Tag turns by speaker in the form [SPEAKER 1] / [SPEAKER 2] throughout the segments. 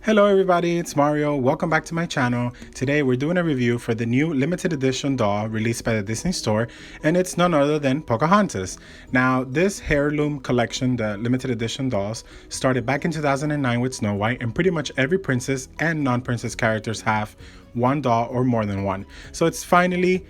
[SPEAKER 1] Hello everybody, it's Mario. Welcome back to my channel. Today we're doing a review for the new limited edition doll released by the Disney Store, and it's none other than Pocahontas. Now, this heirloom collection, the limited edition dolls, started back in 2009 with Snow White, and pretty much every princess and non-princess characters have one doll or more than one. So it's finally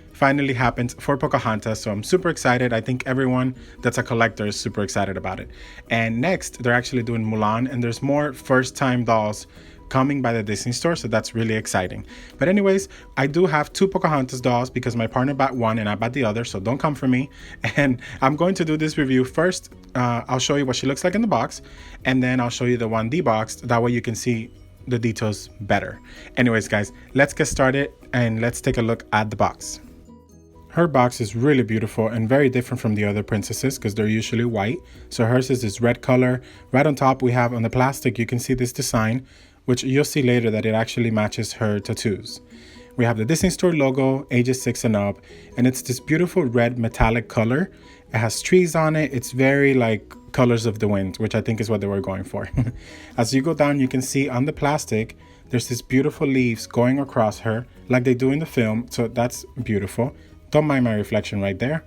[SPEAKER 1] happened for Pocahontas, so I'm super excited. I think everyone that's a collector is super excited about it. And next, they're actually doing Mulan, and there's more first-time dolls coming by the Disney Store, so that's really exciting. But anyways, I do have two Pocahontas dolls because my partner bought one and I bought the other, so don't come for me. And I'm going to do this review first. I'll show you what she looks like in the box, and then I'll show you the one deboxed. That way you can see the details better. Anyways, guys, let's get started and let's take a look at the box. Her box is really beautiful and very different from the other princesses because they're usually white. So hers is this red color. Right on top we have on the plastic, you can see this design, which you'll see later that it actually matches her tattoos. We have the Disney Store logo, ages 6 and up, and it's this beautiful red metallic color. It has trees on it. It's very like colors of the wind, which I think is what they were going for. As you go down, you can see on the plastic, there's this beautiful leaves going across her like they do in the film. So that's beautiful. Don't mind my reflection right there.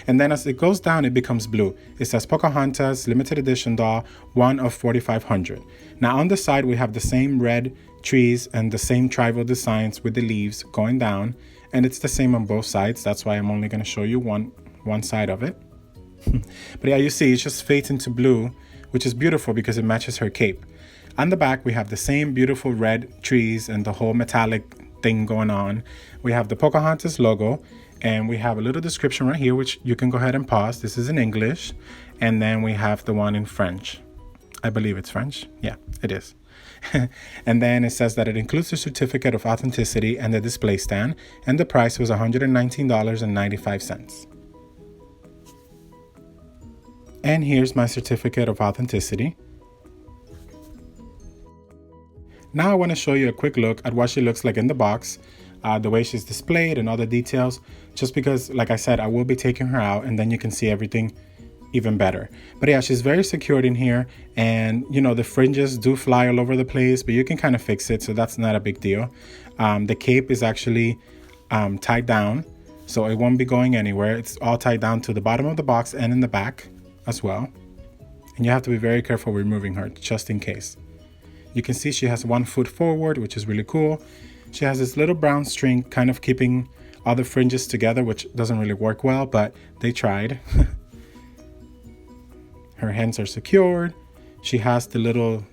[SPEAKER 1] And then as it goes down, it becomes blue. It says Pocahontas limited edition doll, one of 4,500. Now on the side, we have the same red trees and the same tribal designs with the leaves going down. And it's the same on both sides. That's why I'm only going to show you one side of it. But yeah, you see, it just fades into blue, which is beautiful because it matches her cape. On the back, we have the same beautiful red trees and the whole metallic thing going on. We have the Pocahontas logo, and we have a little description right here, which you can go ahead and pause. This is in English. And then we have the one in French. I believe it's French. Yeah, it is. And then it says that it includes a certificate of authenticity and the display stand, and the price was $119.95. And here's my certificate of authenticity. Now I want to show you a quick look at what she looks like in the box, the way she's displayed and all the details, just because, like I said, I will be taking her out and then you can see everything even better. But yeah, she's very secured in here, and you know, the fringes do fly all over the place, but you can kind of fix it, so that's not a big deal. The cape is actually tied down, so it won't be going anywhere. It's all tied down to the bottom of the box and in the back as well. And you have to be very careful removing her, just in case. You can see she has one foot forward, which is really cool. She has this little brown string kind of keeping all the fringes together, which doesn't really work well, but they tried. Her hands are secured. She has the little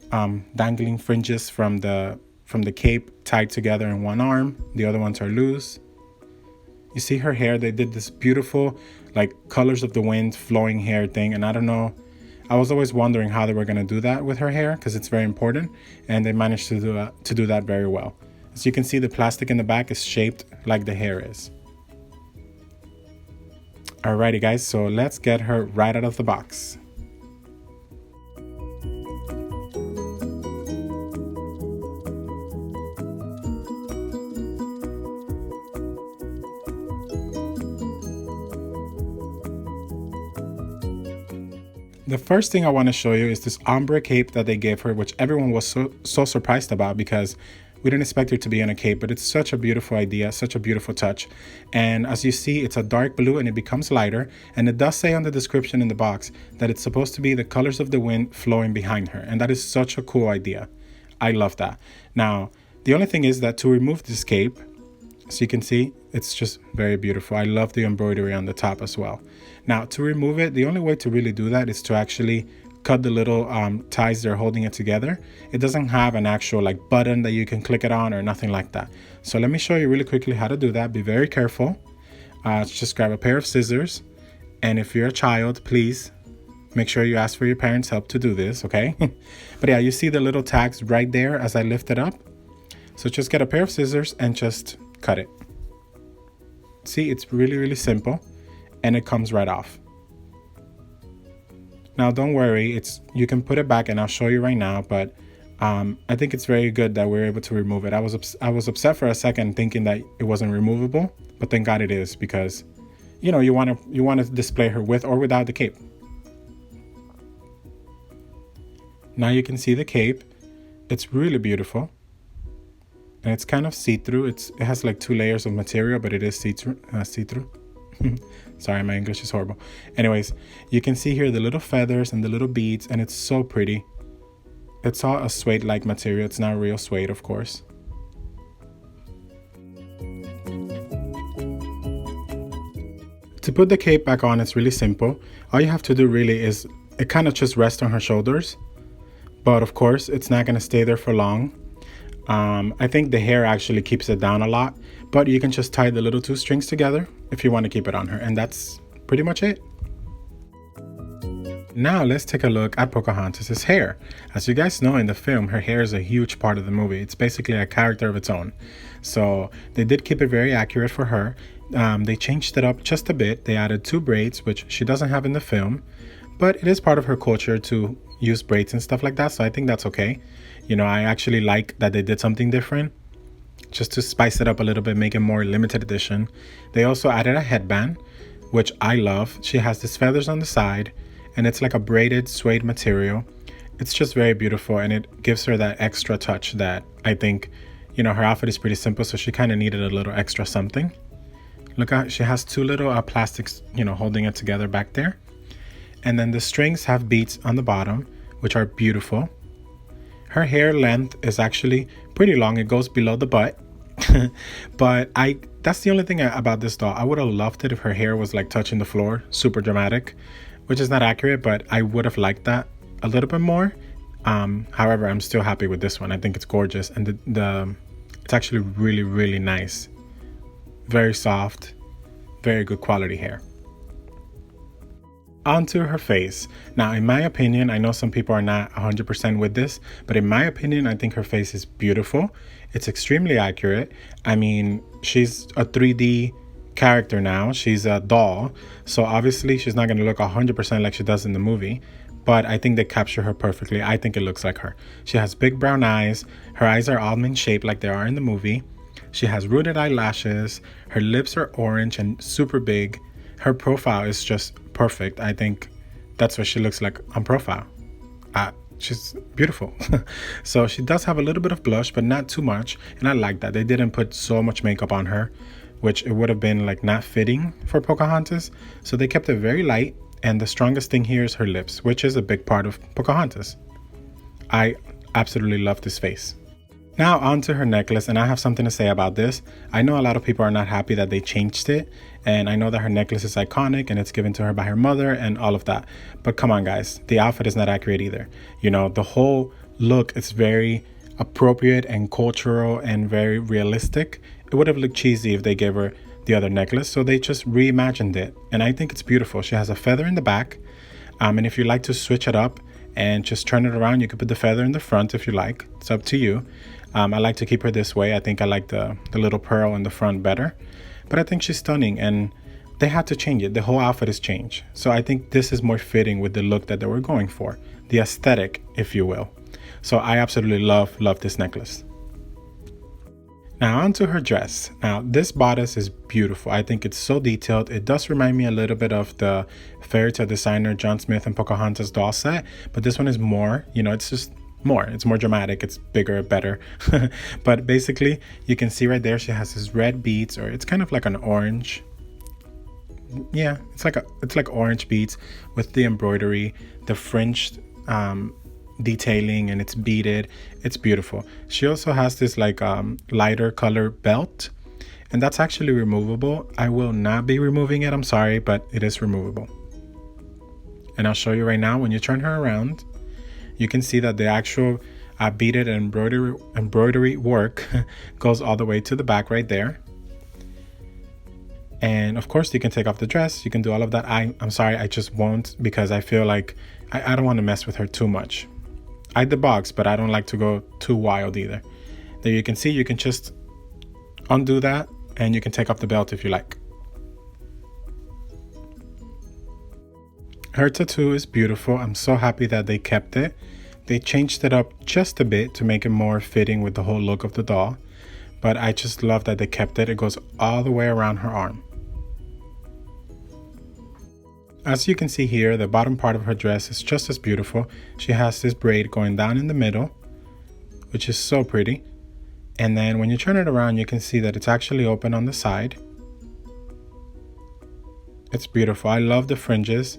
[SPEAKER 1] dangling fringes from the cape tied together in one arm. The other ones are loose. You see her hair, they did this beautiful like colors of the wind flowing hair thing, and I don't know, I was always wondering how they were going to do that with her hair because it's very important, and they managed to do that very well. As you can see, the plastic in the back is shaped like the hair is. Alrighty guys, so let's get her right out of the box. The first thing I want to show you is this ombre cape that they gave her, which everyone was so surprised about because we didn't expect her to be in a cape, but it's such a beautiful idea, such a beautiful touch. And as you see, it's a dark blue and it becomes lighter. And it does say on the description in the box that it's supposed to be the colors of the wind flowing behind her. And that is such a cool idea. I love that. Now, the only thing is that to remove this cape, so you can see, it's just very beautiful. I love the embroidery on the top as well. Now, to remove it, the only way to really do that is to actually cut the little ties that are holding it together. It doesn't have an actual like button that you can click it on or nothing like that. So let me show you really quickly how to do that. Be very careful. Just grab a pair of scissors. And if you're a child, please make sure you ask for your parents' help to do this, okay? But yeah, you see the little tags right there as I lift it up. So just get a pair of scissors and just cut it. See, it's really, really simple, and it comes right off. Now, don't worry, you can put it back, and I'll show you right now, but I think it's very good that we're able to remove it. I was upset for a second thinking that it wasn't removable, but thank God it is, because you know, you want to display her with or without the cape. Now you can see the cape. It's really beautiful. And it's kind of see-through. It has like 2 layers of material, but it is see-through. Sorry, my English is horrible. Anyways, you can see here the little feathers and the little beads, and it's so pretty. It's all a suede-like material. It's not real suede, of course. To put the cape back on, it's really simple. All you have to do really is, it kind of just rests on her shoulders. But of course, it's not going to stay there for long. I think the hair actually keeps it down a lot. But you can just tie the little 2 strings together if you want to keep it on her. And that's pretty much it. Now let's take a look at Pocahontas' hair. As you guys know, in the film, her hair is a huge part of the movie. It's basically a character of its own. So they did keep it very accurate for her. They changed it up just a bit. They added 2 braids, which she doesn't have in the film. But it is part of her culture to use braids and stuff like that. So I think that's okay. You know, I actually like that they did something different, just to spice it up a little bit, make it more limited edition. They also added a headband, which I love. She has these feathers on the side, and it's like a braided suede material. It's just very beautiful, and it gives her that extra touch that I think, you know, her outfit is pretty simple, so she kind of needed a little extra something. Look out, she has 2 little plastics, you know, holding it together back there. And then the strings have beads on the bottom, which are beautiful. Her hair length is actually pretty long. It goes below the butt. But that's the only thing about this doll. I would have loved it if her hair was like touching the floor, super dramatic, which is not accurate, but I would have liked that a little bit more. However, I'm still happy with this one. I think it's gorgeous, and it's actually really, really nice. Very soft, very good quality hair. Onto her face. Now, in my opinion, I know some people are not 100% with this, but in my opinion, I think her face is beautiful. It's extremely accurate. I mean, she's a 3D character now. She's a doll, so obviously she's not going to look 100% like she does in the movie, but I think they capture her perfectly. I think it looks like her. She has big brown eyes. Her eyes are almond shaped like they are in the movie. She has rooted eyelashes. Her lips are orange and super big. Her profile is just perfect. I think that's what she looks like on profile. She's beautiful. So she does have a little bit of blush, but not too much, and I like that. They didn't put so much makeup on her, which it would have been like not fitting for Pocahontas. So they kept it very light, and the strongest thing here is her lips, which is a big part of Pocahontas. I absolutely love this face. Now onto her necklace, and I have something to say about this. I know a lot of people are not happy that they changed it, and I know that her necklace is iconic and it's given to her by her mother and all of that. But come on guys, the outfit is not accurate either. You know, the whole look is very appropriate and cultural and very realistic. It would have looked cheesy if they gave her the other necklace, so they just reimagined it, and I think it's beautiful. She has a feather in the back, and if you like to switch it up and just turn it around, you could put the feather in the front if you like. It's up to you. I like to keep her this way. I think I like the little pearl in the front better, but I think she's stunning, and they had to change it. The whole outfit is changed, so I think this is more fitting with the look that they were going for, the aesthetic, if you will. So I absolutely love this necklace. Now onto her dress. Now this bodice is beautiful. I think it's so detailed. It does remind me a little bit of the fairy tale designer John Smith and Pocahontas doll set, but this one is more, you know, it's more dramatic, it's bigger, better. But basically you can see right there she has this red beads, or it's kind of like an orange. Yeah, it's like orange beads with the embroidery, the fringed detailing, and it's beaded. It's beautiful. She also has this like lighter color belt, and that's actually removable. I will not be removing it, I'm sorry, but it is removable. And I'll show you right now. When you turn her around, you can see that the actual beaded embroidery work goes all the way to the back right there. And of course you can take off the dress, you can do all of that. I'm sorry, I just won't, because I feel like I don't want to mess with her too much. I debox, but I don't like to go too wild either. There you can see, you can just undo that, and you can take off the belt if you like. Her tattoo is beautiful. I'm so happy that they kept it. They changed it up just a bit to make it more fitting with the whole look of the doll, but I just love that they kept it. It goes all the way around her arm. As you can see here, the bottom part of her dress is just as beautiful. She has this braid going down in the middle, which is so pretty. And then when you turn it around, you can see that it's actually open on the side. It's beautiful. I love the fringes.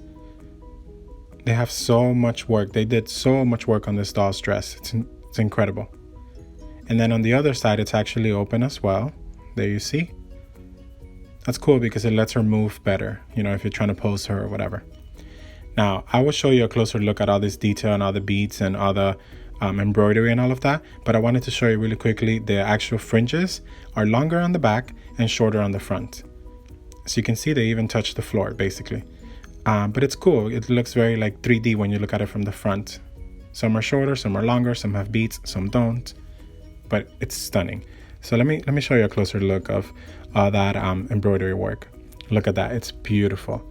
[SPEAKER 1] They have so much work. They did so much work on this doll's dress. It's incredible. And then on the other side, it's actually open as well. There you see. That's cool because it lets her move better, you know, if you're trying to pose her or whatever. Now, I will show you a closer look at all this detail and all the beads and all the embroidery and all of that. But I wanted to show you really quickly, the actual fringes are longer on the back and shorter on the front. So you can see they even touch the floor, basically. But it's cool. It looks very like 3D when you look at it from the front. Some are shorter, some are longer, some have beads, some don't. But it's stunning. So let me show you a closer look of that embroidery work. Look at that. It's beautiful.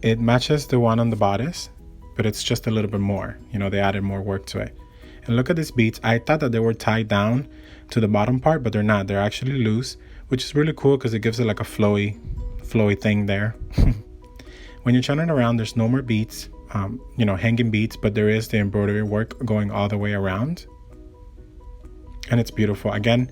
[SPEAKER 1] It matches the one on the bodice, but it's just a little bit more. You know, they added more work to it. And look at these beads. I thought that they were tied down to the bottom part, but they're not. They're actually loose, which is really cool because it gives it like a flowy thing there. When you turn it around, there's no more beads, you know, hanging beads, but there is the embroidery work going all the way around. And it's beautiful. Again,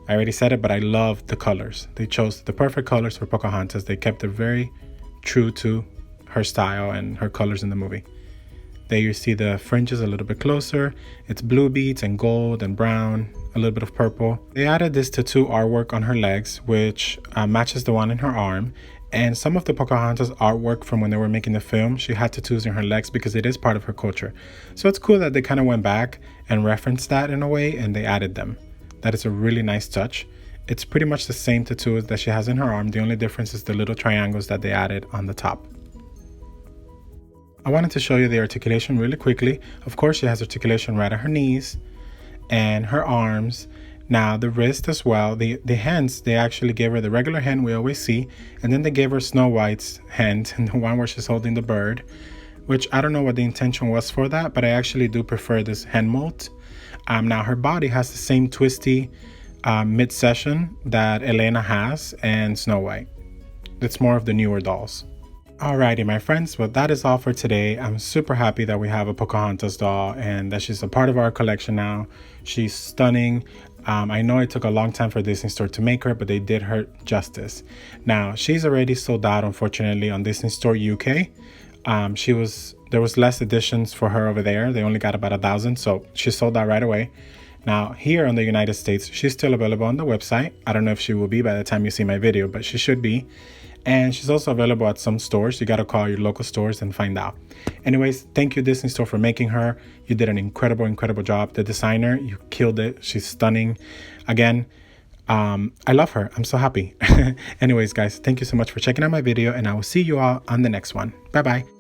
[SPEAKER 1] I already said it, but I love the colors. They chose the perfect colors for Pocahontas. They kept it very true to her style and her colors in the movie. There you see the fringes a little bit closer. It's blue beads and gold and brown, a little bit of purple. They added this tattoo artwork on her legs, which matches the one in her arm. And some of the Pocahontas artwork from when they were making the film, she had tattoos in her legs because it is part of her culture. So it's cool that they kind of went back and referenced that in a way and they added them. That is a really nice touch. It's pretty much the same tattoos that she has in her arm. The only difference is the little triangles that they added on the top. I wanted to show you the articulation really quickly. Of course, she has articulation right at her knees and her arms. Now the wrist as well, the hands, they actually gave her the regular hand we always see, and then they gave her Snow White's hand, and the one where she's holding the bird, which I don't know what the intention was for that, but I actually do prefer this hand mold. Now her body has the same twisty midsection that Elena has and Snow White. It's more of the newer dolls. Alrighty, my friends, well, that is all for today. I'm super happy that we have a Pocahontas doll and that she's a part of our collection now. She's stunning. I know it took a long time for Disney Store to make her, but they did her justice. Now, she's already sold out, unfortunately, on Disney Store UK. There was less editions for her over there. They only got about 1,000, so she sold out right away. Now, here in the United States, she's still available on the website. I don't know if she will be by the time you see my video, but she should be. And she's also available at some stores. You got to call your local stores and find out. Anyways, thank you, Disney Store, for making her. You did an incredible job. The designer, you killed it. She's stunning. Again, I love her. I'm so happy. Anyways, guys, thank you so much for checking out my video, and I will see you all on the next one. Bye-bye.